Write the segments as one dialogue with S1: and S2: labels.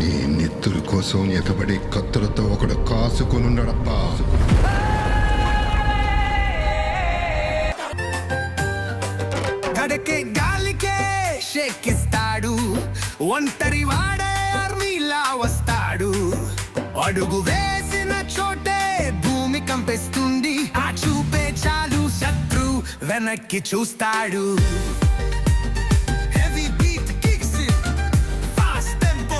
S1: ఈ నెత్తుల కోసం ఎగబడి కత్తులతో ఒకడు కాసుకొనున్నాడప్పా.
S2: గడకే గాలికే షేకిస్తాడు, ఒంటరి వాడే ఆర్మీలా వస్తాడు. అడుగు వేసిన చోటే భూమి కంపిస్తుంది, ఆ చూపే చాలు శత్రు వెనక్కి చూస్తాడు. Heavy beat kicks in, fast tempo.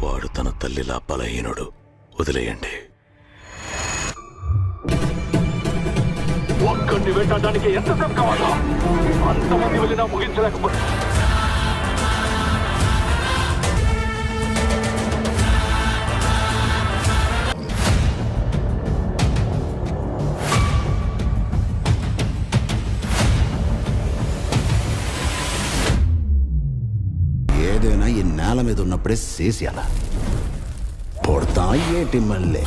S3: వాడు తన తల్లిలా బలహీనుడు, వదిలేయండి.
S4: ఒక్కడిని వెంటాడడానికి ఎంతసేపు కావాలా? అంతమంది వెళ్ళినా ముగించలేకపోతే
S5: ఏదైనా ఈ నేల మీద ఉన్నప్పుడే చేసేయాల. పొడతా ఏటి మళ్ళీ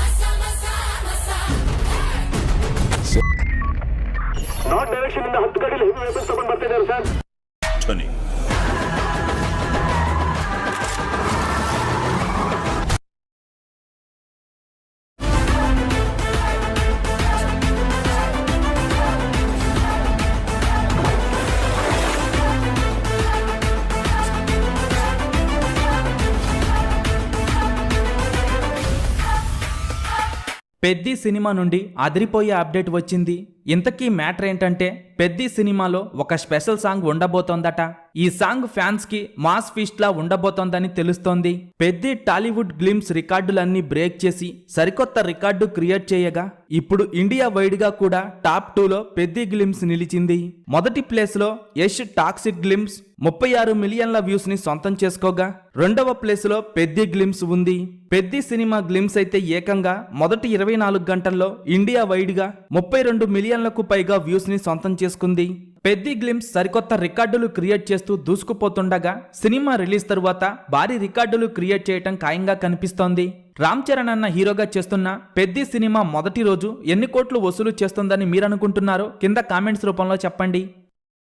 S4: ನಾಟ್ ಡೈರೆಕ್ಷನ್ ಇಂದ 10 ಗಂಟೆಲಿ ಹೆವಿ ವೆಪನ್ಸ್ ತಗೊಂಡು ಬರ್ತಿದ್ದಾರೆ ಸರ್.
S6: పెద్ది సినిమా నుండి అదిరిపోయే అప్డేట్ వచ్చింది. ఇంతకీ మ్యాటర్ ఏంటంటే పెద్ది సినిమాలో ఒక స్పెషల్ సాంగ్ ఉండబోతోందట. ఈ సాంగ్ ఫ్యాన్స్ కి మాస్ ఫీస్ట్ లా ఉండబోతోందని తెలుస్తోంది. పెద్ది టాలీవుడ్ గ్లిమ్స్ రికార్డులన్నీ బ్రేక్ చేసి సరికొత్త రికార్డు క్రియేట్ చేయగా ఇప్పుడు ఇండియా వైడ్ గా కూడా టాప్ 2లో పెద్ది గ్లిమ్స్ నిలిచింది. మొదటి ప్లేస్ లో యష్ టాక్సిక్ గ్లిమ్స్ 36 మిలియన్ల వ్యూస్ ని సొంతం చేసుకోగా రెండవ ప్లేస్ లో పెద్ది గ్లిమ్స్ ఉంది. పెద్ది సినిమా గ్లిమ్స్ అయితే ఏకంగా మొదటి 24 గంటల్లో ఇండియా వైడ్ గా 32 మిలియన్లకు పైగా వ్యూస్ ని సొంతం చేసుకుంది. పెద్ది గ్లిమ్స్ సరికొత్త రికార్డులు క్రియేట్ చేస్తూ దూసుకుపోతుండగా సినిమా రిలీజ్ తరువాత భారీ రికార్డులు క్రియేట్ చేయటం ఖాయంగా కనిపిస్తోంది. రామ్ చరణ్ అన్న హీరోగా చేస్తున్న పెద్ది సినిమా మొదటి రోజు ఎన్ని కోట్లు వసూలు చేస్తుందని మీరనుకుంటున్నారో కింద కామెంట్స్ రూపంలో చెప్పండి.